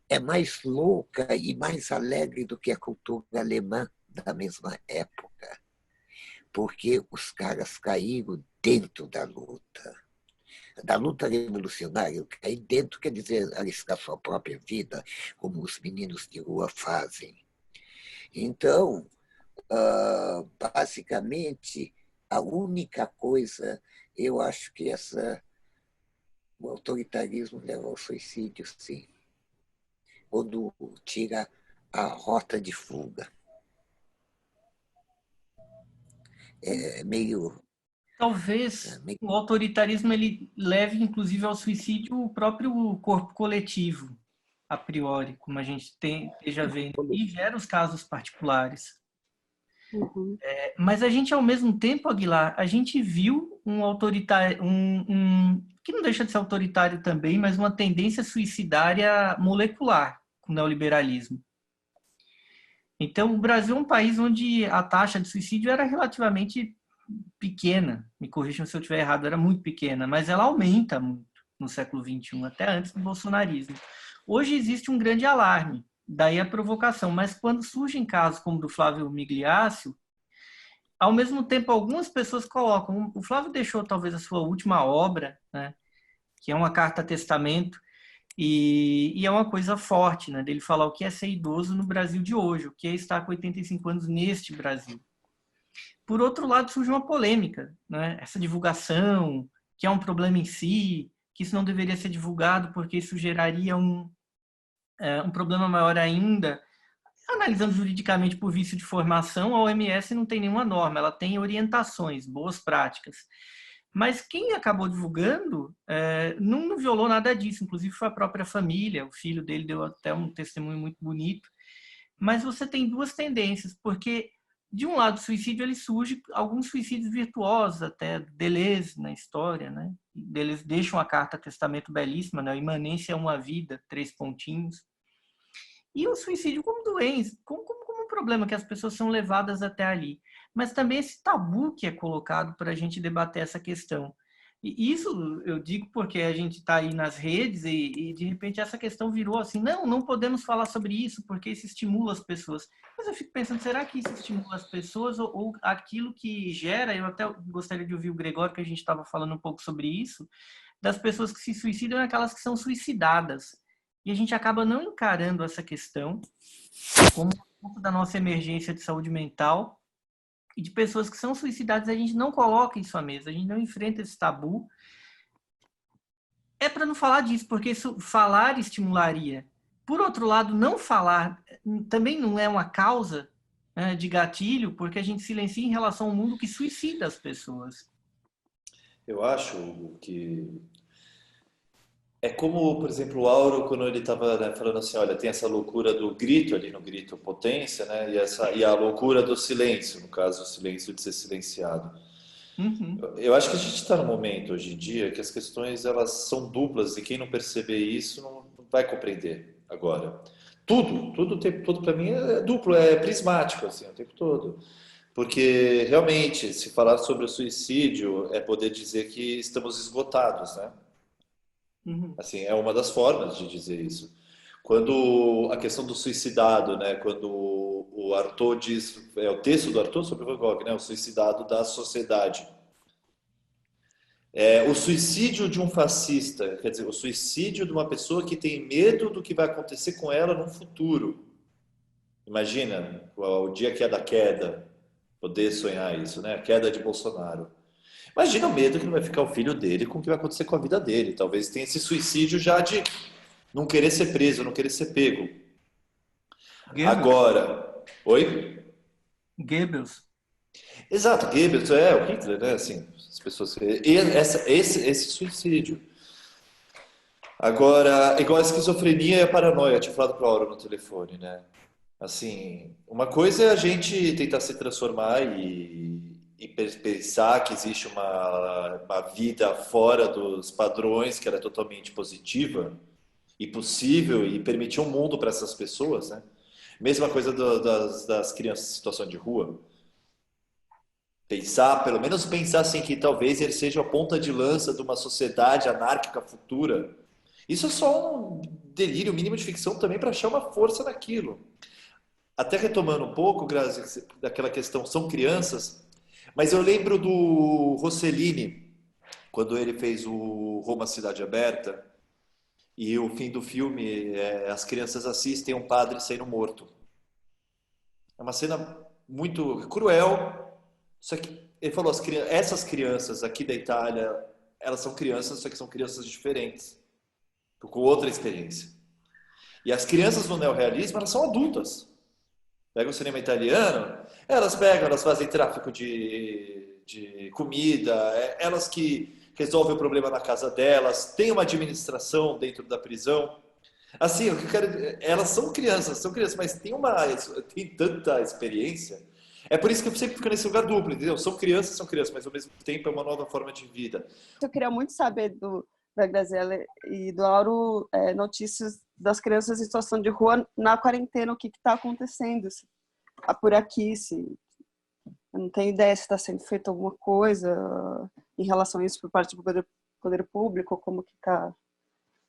é mais louca e mais alegre do que a cultura alemã da mesma época, porque os caras caíram dentro da luta revolucionária. Cair dentro quer dizer arriscar sua própria vida, como os meninos de rua fazem. Então, basicamente, a única coisa, eu acho que o autoritarismo leva ao suicídio, sim, quando tira a rota de fuga. É meio... Talvez o autoritarismo ele leve, inclusive, ao suicídio o próprio corpo coletivo, a priori, como a gente esteja vendo, e gera os casos particulares. Uhum. Mas a gente, ao mesmo tempo, Aguilar, a gente viu um autoritário, que não deixa de ser autoritário também, mas uma tendência suicidária molecular com o neoliberalismo. Então, o Brasil é um país onde a taxa de suicídio era relativamente pequena, me corrijam se eu estiver errado, era muito pequena, mas ela aumenta muito no século XXI, até antes do bolsonarismo. Hoje existe um grande alarme, daí a provocação, mas quando surgem casos como o do Flávio Migliaccio, ao mesmo tempo algumas pessoas colocam, o Flávio deixou talvez a sua última obra, né, que é uma carta-testamento, e é uma coisa forte, né, dele falar o que é ser idoso no Brasil de hoje, o que é estar com 85 anos neste Brasil. Por outro lado, surge uma polêmica, né? Essa divulgação, que é um problema em si, que isso não deveria ser divulgado porque isso geraria um problema maior ainda. Analisando juridicamente por vício de formação, a OMS não tem nenhuma norma, ela tem orientações, boas práticas. Mas quem acabou divulgando não violou nada disso, inclusive foi a própria família, o filho dele deu até um testemunho muito bonito. Mas você tem duas tendências, porque de um lado, o suicídio ele surge, alguns suicídios virtuosos, até Deleuze na história, né? Deleuze deixa uma carta testamento belíssima, né? A imanência é uma vida, 3 pontinhos. E o suicídio como doença, como um problema que as pessoas são levadas até ali. Mas também esse tabu que é colocado para a gente debater essa questão. E isso eu digo porque a gente está aí nas redes e de repente essa questão virou assim, não podemos falar sobre isso porque isso estimula as pessoas. Mas eu fico pensando, será que isso estimula as pessoas ou aquilo que gera, eu até gostaria de ouvir o Gregório, que a gente estava falando um pouco sobre isso, das pessoas que se suicidam e aquelas que são suicidadas. E a gente acaba não encarando essa questão como um ponto da nossa emergência de saúde mental, e de pessoas que são suicidadas, a gente não coloca isso à mesa, a gente não enfrenta esse tabu. É para não falar disso, porque isso falar estimularia. Por outro lado, não falar também não é uma causa, né, de gatilho, porque a gente silencia em relação ao mundo que suicida as pessoas. Eu acho que é como, por exemplo, o Auro, quando ele estava, né, falando assim, olha, tem essa loucura do grito ali, no grito potência, né, e a loucura do silêncio, no caso, o silêncio de ser silenciado. Uhum. Eu acho que a gente está num momento, hoje em dia, que as questões elas são duplas e quem não perceber isso não vai compreender agora. Tudo o tempo todo para mim é duplo, é prismático, assim, o tempo todo. Porque, realmente, se falar sobre o suicídio é poder dizer que estamos esgotados, né? Uhum. Assim, é uma das formas de dizer isso. Quando a questão do suicidado, né? Quando o Artaud diz, é o texto do Artaud sobre Van Gogh, né? O suicidado da sociedade. É, o suicídio de um fascista, quer dizer, o suicídio de uma pessoa que tem medo do que vai acontecer com ela no futuro. Imagina, o dia que é da queda, poder sonhar isso, né? A queda de Bolsonaro. Imagina o medo que não vai ficar o filho dele com o que vai acontecer com a vida dele. Talvez tenha esse suicídio já de não querer ser preso, não querer ser pego. Goebbels. Agora, oi? Goebbels. Exato, Goebbels, o Hitler, né? Assim, as pessoas. Esse suicídio. Agora, igual a esquizofrenia e a paranoia, eu tinha falado para a Aura no telefone, né? Assim, uma coisa é a gente tentar se transformar e pensar que existe uma vida fora dos padrões, que ela é totalmente positiva e possível e permitir um mundo para essas pessoas, né? Mesma coisa das crianças em situação de rua. Pensar, pelo menos pensar assim, que talvez ele seja a ponta de lança de uma sociedade anárquica futura. Isso é só um delírio mínimo de ficção também para achar uma força naquilo. Até retomando um pouco, Grazi, daquela questão, são crianças, mas eu lembro do Rossellini, quando ele fez o Roma Cidade Aberta, e o fim do filme, as crianças assistem um padre sendo morto. É uma cena muito cruel, só que ele falou, essas crianças aqui da Itália, elas são crianças, só que são crianças diferentes, com outra experiência. E as crianças no neorrealismo, elas são adultas. Pega o cinema italiano, elas fazem tráfico de comida, elas que resolvem o problema na casa delas, tem uma administração dentro da prisão. Assim, o que eu quero, elas são crianças, mas tem tanta experiência. É por isso que eu sempre fico nesse lugar duplo, entendeu? São crianças, mas ao mesmo tempo é uma nova forma de vida. Eu queria muito saber da Graziella e do Lauro notícias das crianças em situação de rua na quarentena, o que está acontecendo por aqui, se eu não tenho ideia se está sendo feita alguma coisa em relação a isso por parte do poder público, como que está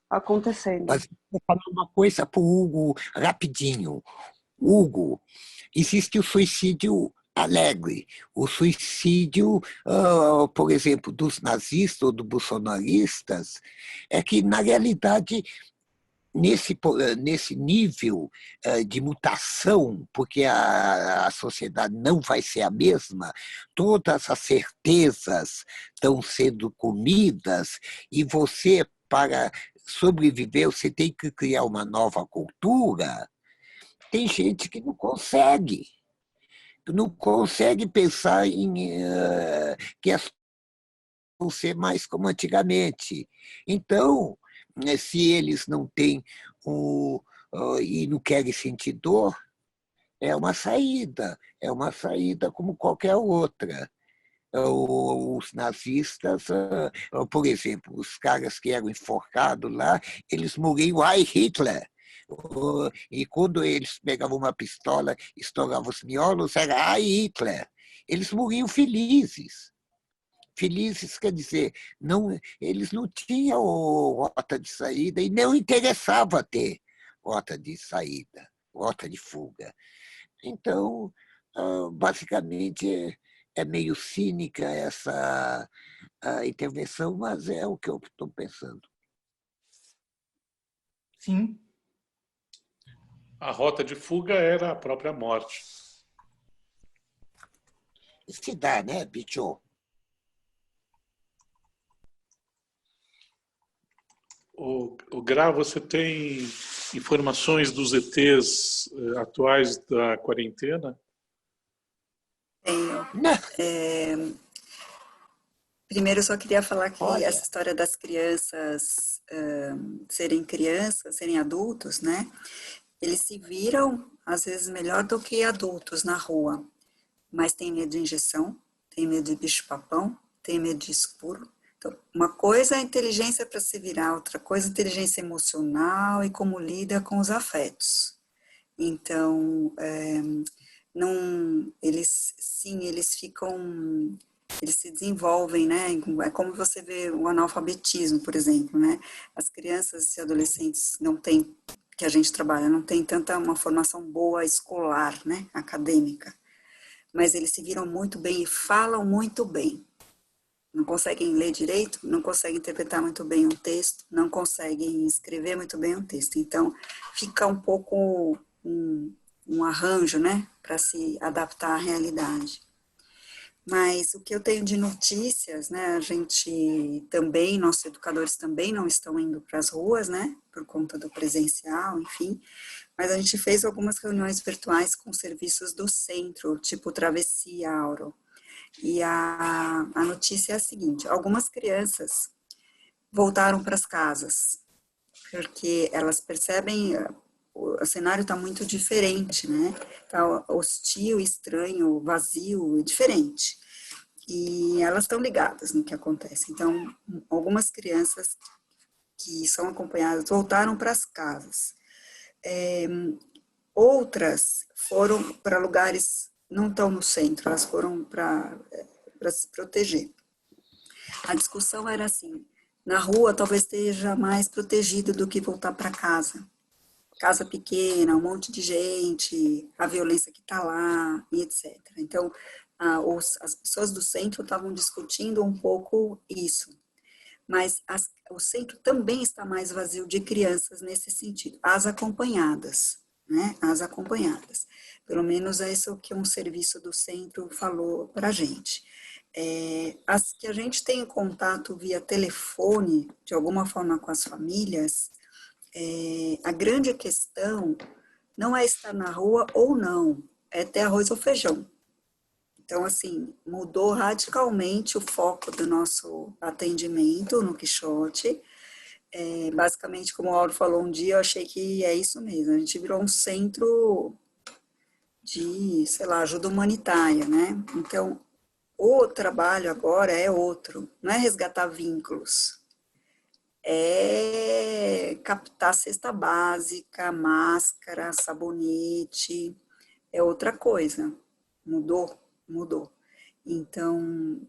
acontecendo. Mas vou falar uma coisa para o Hugo rapidinho. Hugo, existe o suicídio alegre, o suicídio, por exemplo, dos nazistas ou dos bolsonaristas, é que, na realidade, nesse nível de mutação, porque a sociedade não vai ser a mesma, todas as certezas estão sendo comidas e você, para sobreviver, você tem que criar uma nova cultura. Tem gente que não consegue pensar que as vão ser mais como antigamente. Então, se eles não têm e não querem sentir dor, é uma saída como qualquer outra. Os nazistas, por exemplo, os caras que eram enforcados lá, eles morriam "Ai, Hitler". E quando eles pegavam uma pistola, estouravam os miolos, era "Ai, Hitler". Eles morriam felizes. Felizes quer dizer, eles não tinham rota de saída e não interessava ter rota de saída, rota de fuga. Então, basicamente, é meio cínica essa intervenção, mas é o que eu estou pensando. Sim. A rota de fuga era a própria morte. Se dá, né, bicho? O Gra, você tem informações dos ETs atuais da quarentena? Tenho. Não. Primeiro, eu só queria falar que Olha. essa história das crianças serem adultos, né? Eles se viram, às vezes, melhor do que adultos na rua, mas tem medo de injeção, tem medo de bicho-papão, tem medo de escuro. Então, uma coisa é a inteligência para se virar, outra coisa é a inteligência emocional e como lida com os afetos. Então, eles se desenvolvem, né? É como você vê o analfabetismo, por exemplo, né? As crianças e adolescentes que a gente trabalha, não tem tanta uma formação boa escolar, né? Acadêmica. Mas eles se viram muito bem e falam muito bem. Não conseguem ler direito, não conseguem interpretar muito bem um texto, não conseguem escrever muito bem um texto. Então, fica um pouco um arranjo, né? Para se adaptar à realidade. Mas o que eu tenho de notícias, né, a gente também, nossos educadores também não estão indo para as ruas, né, por conta do presencial, enfim, mas a gente fez algumas reuniões virtuais com serviços do centro, tipo Travessia, Auro, e a notícia é a seguinte: algumas crianças voltaram para as casas, porque elas percebem o cenário está muito diferente, né? Tá hostil, estranho, vazio, diferente. E elas estão ligadas no que acontece. Então, algumas crianças que são acompanhadas voltaram para as casas. Outras foram para lugares não estão no centro, elas foram para se proteger. A discussão era assim, na rua talvez esteja mais protegido do que voltar para casa. Casa pequena, um monte de gente, a violência que está lá, e etc. Então, as pessoas do centro estavam discutindo um pouco isso. Mas o centro também está mais vazio de crianças nesse sentido, as acompanhadas, né? As acompanhadas. Pelo menos é isso que um serviço do centro falou para a gente. As que a gente tem contato via telefone, de alguma forma com as famílias, a grande questão não é estar na rua ou não, é ter arroz ou feijão. Então, assim, mudou radicalmente o foco do nosso atendimento no Quixote. Basicamente, como o Auro falou um dia, eu achei que é isso mesmo. A gente virou um centro de, sei lá, ajuda humanitária, né? Então, o trabalho agora é outro. Não é resgatar vínculos. É captar cesta básica, máscara, sabonete. É outra coisa. Mudou. Então,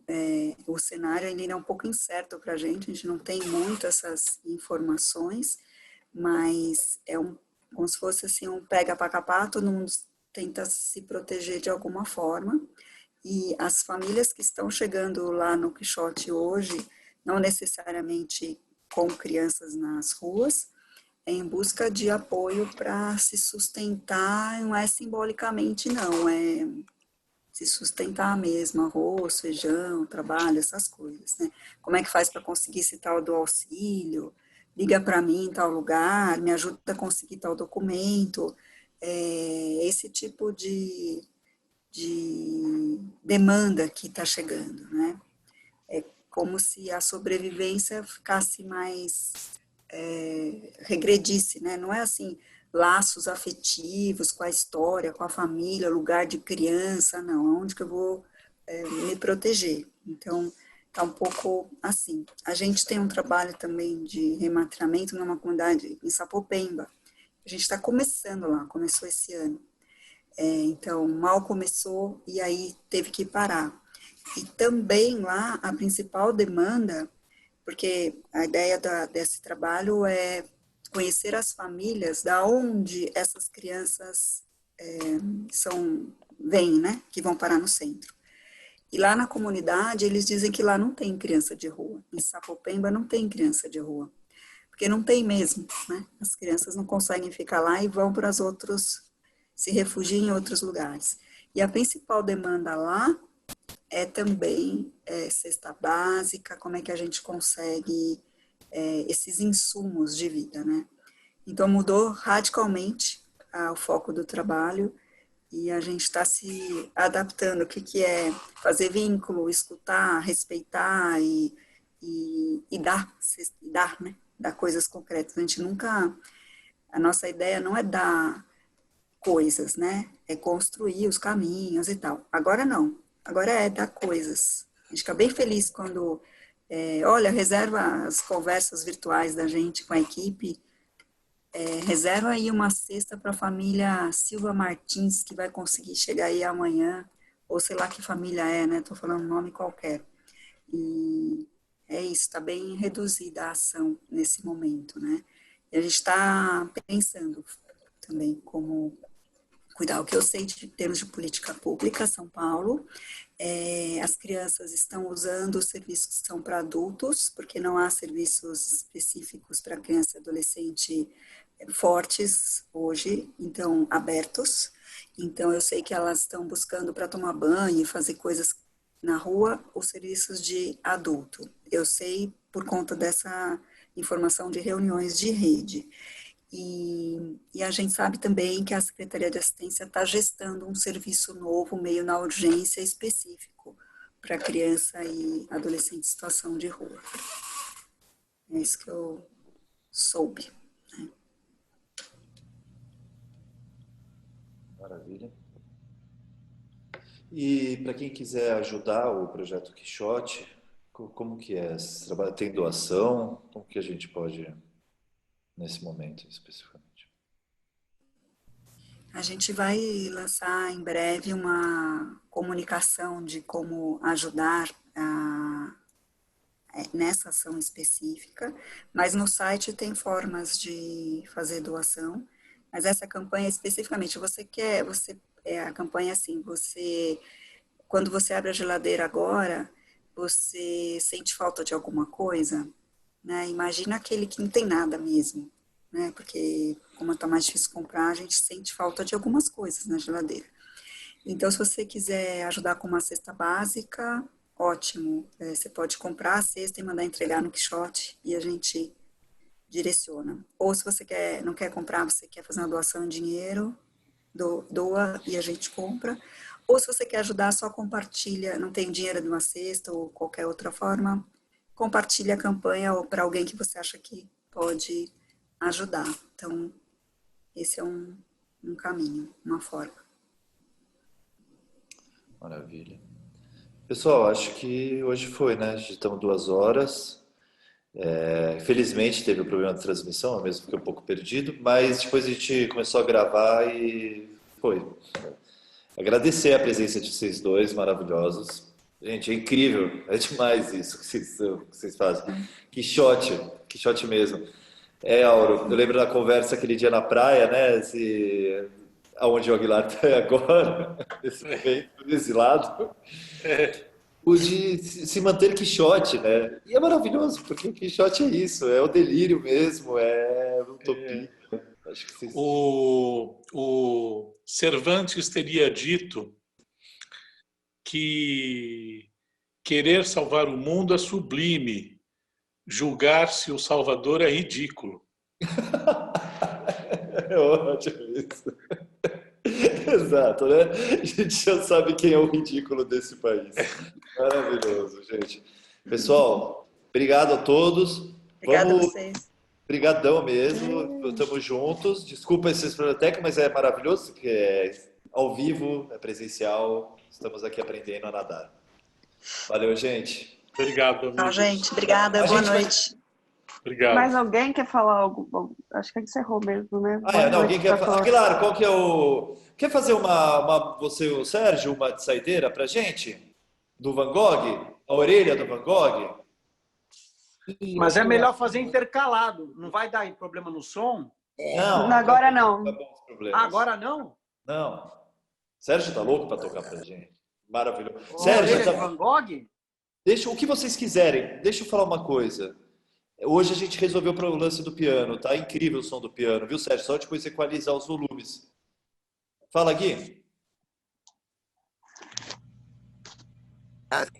o cenário ainda é um pouco incerto para a gente não tem muito essas informações, mas como se fosse assim, um pega para capar, todo mundo tenta se proteger de alguma forma, e as famílias que estão chegando lá no Quixote hoje, não necessariamente com crianças nas ruas, é em busca de apoio para se sustentar, não é simbolicamente não, é se sustentar mesmo, arroz, feijão, trabalho, essas coisas, né? Como é que faz para conseguir esse tal do auxílio? Liga para mim em tal lugar, me ajuda a conseguir tal documento. Esse tipo de demanda que está chegando, né? É como se a sobrevivência ficasse mais, regredisse, né? Não é assim, laços afetivos com a história, com a família, lugar de criança, não, onde que eu vou me proteger. Então, tá um pouco assim. A gente tem um trabalho também de rematriamento numa comunidade em Sapopemba. A gente está começando lá, começou esse ano. Então, mal começou e aí teve que parar. E também lá, a principal demanda, porque a ideia desse trabalho é conhecer as famílias da onde essas crianças vêm, né, que vão parar no centro. E lá na comunidade, eles dizem que lá não tem criança de rua. Em Sapopemba não tem criança de rua. Porque não tem mesmo, né? As crianças não conseguem ficar lá e vão para os outros, se refugiam em outros lugares. E a principal demanda lá é também cesta básica, como é que a gente consegue esses insumos de vida, né? Então mudou radicalmente o foco do trabalho e a gente está se adaptando. O que é fazer vínculo, escutar, respeitar e dar, né? Dar coisas concretas. A nossa ideia não é dar coisas, né? É construir os caminhos e tal. Agora não. Agora é dar coisas. A gente fica bem feliz quando, olha, reserva as conversas virtuais da gente com a equipe, reserva aí uma cesta para a família Silva Martins, que vai conseguir chegar aí amanhã, ou sei lá que família é, né? Estou falando um nome qualquer. E é isso, está bem reduzida a ação nesse momento, né? E a gente está pensando também como cuidar. O que eu sei de termos de política pública, São Paulo, as crianças estão usando os serviços que são para adultos, porque não há serviços específicos para criança e adolescente fortes hoje, então abertos. Então eu sei que elas estão buscando para tomar banho e fazer coisas na rua os serviços de adulto. Eu sei por conta dessa informação de reuniões de rede. E a gente sabe também que a Secretaria de Assistência está gestando um serviço novo, meio na urgência específico, para criança e adolescente em situação de rua. É isso que eu soube. Né? Maravilha. E para quem quiser ajudar o Projeto Quixote, como que é? Tem doação? Como que a gente pode, nesse momento especificamente? A gente vai lançar em breve uma comunicação de como ajudar nessa ação específica, mas no site tem formas de fazer doação. Mas essa campanha especificamente, a campanha assim, quando você abre a geladeira agora, você sente falta de alguma coisa, né? Imagina aquele que não tem nada mesmo, né? Porque como está mais difícil comprar, a gente sente falta de algumas coisas na geladeira. Então, se você quiser ajudar com uma cesta básica, ótimo. Você pode comprar a cesta e mandar entregar no Quixote e a gente direciona. Ou se você não quer comprar, você quer fazer uma doação em dinheiro, doa e a gente compra. Ou se você quer ajudar, só compartilha, não tem dinheiro de uma cesta ou qualquer outra forma, compartilha a campanha para alguém que você acha que pode ajudar. Então, esse é um caminho, uma forma. Maravilha. Pessoal, acho que hoje foi, né? Já estamos 2 horas. Infelizmente teve o problema de transmissão, eu mesmo fiquei um pouco perdido, mas depois a gente começou a gravar e foi. Agradecer a presença de vocês dois, maravilhosos. Gente, é incrível, é demais isso que vocês fazem. Quixote mesmo. Auro, eu lembro da conversa aquele dia na praia, né? Aonde o Aguilar está agora, nesse momento, desse lado. De se manter Quixote, né? E é maravilhoso, porque Quixote é isso, é o delírio mesmo, é utopia. Acho que vocês... O Cervantes teria dito que querer salvar o mundo é sublime, julgar se o Salvador é ridículo. É ótimo isso. Exato, né? A gente já sabe quem é o ridículo desse país. Maravilhoso, gente. Pessoal, obrigado a todos. Obrigada a vocês. Obrigadão mesmo. Estamos juntos. Desculpa esses problemas técnicos, mas é maravilhoso que é ao vivo, é presencial. Estamos aqui aprendendo a nadar. Valeu, gente. Obrigado, amigos. Tchau, gente. Obrigada. Boa noite. Obrigado. Mais alguém quer falar algo? Bom, acho que encerrou mesmo, né? Alguém quer falar? Claro, qual que é o... Quer fazer você, o Sérgio, uma de saideira pra gente? Do Van Gogh? A orelha do Van Gogh? Mas é melhor fazer intercalado. Não vai dar problema no som? Não. Agora não. Agora não? Não. Sérgio tá louco pra tocar pra gente. Maravilhoso. Sérgio, Van Gogh? O que vocês quiserem. Deixa eu falar uma coisa. Hoje a gente resolveu para o lance do piano. Tá incrível o som do piano, viu, Sérgio? Só depois equalizar os volumes. Fala, Gui.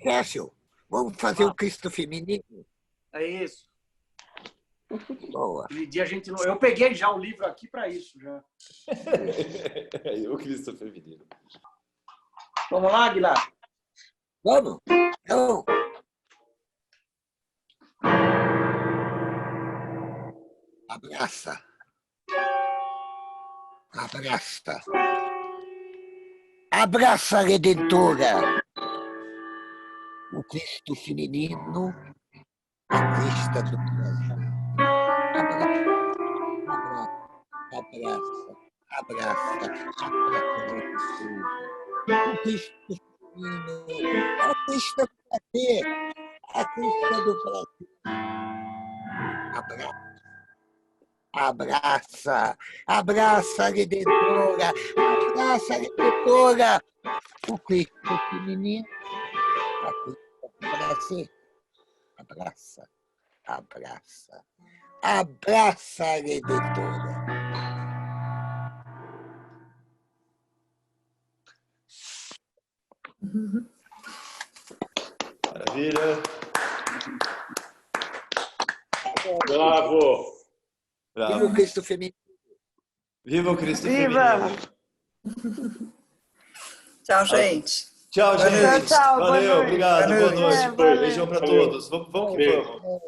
Sérgio, vamos fazer o Cristo feminino? É isso. Boa. Aquele dia a gente não... Eu peguei já o livro aqui para isso. Já. O Cristo feminino. Vamos lá, Aguilar? Vamos? Então... Abraça. Abraça. Abraça, Redentora. O Cristo feminino, a Crista do Brasil. Abraça, Redentora. O Cristo feminino, a Crista do Brasil. A Crista do Brasil. Abraça. Abraça, Redentora, abraça, Redentora, o Cristo feminino, a Cristo do Brasil, abraça, Redentora. Maravilha. Bravo. Viva o Cristo feminino. Viva o Cristo Viva. feminino. Tchau, gente. Tchau, gente. Tchau, Valeu, obrigado. Boa noite. Valeu. Beijão para todos. Vamos que vamos.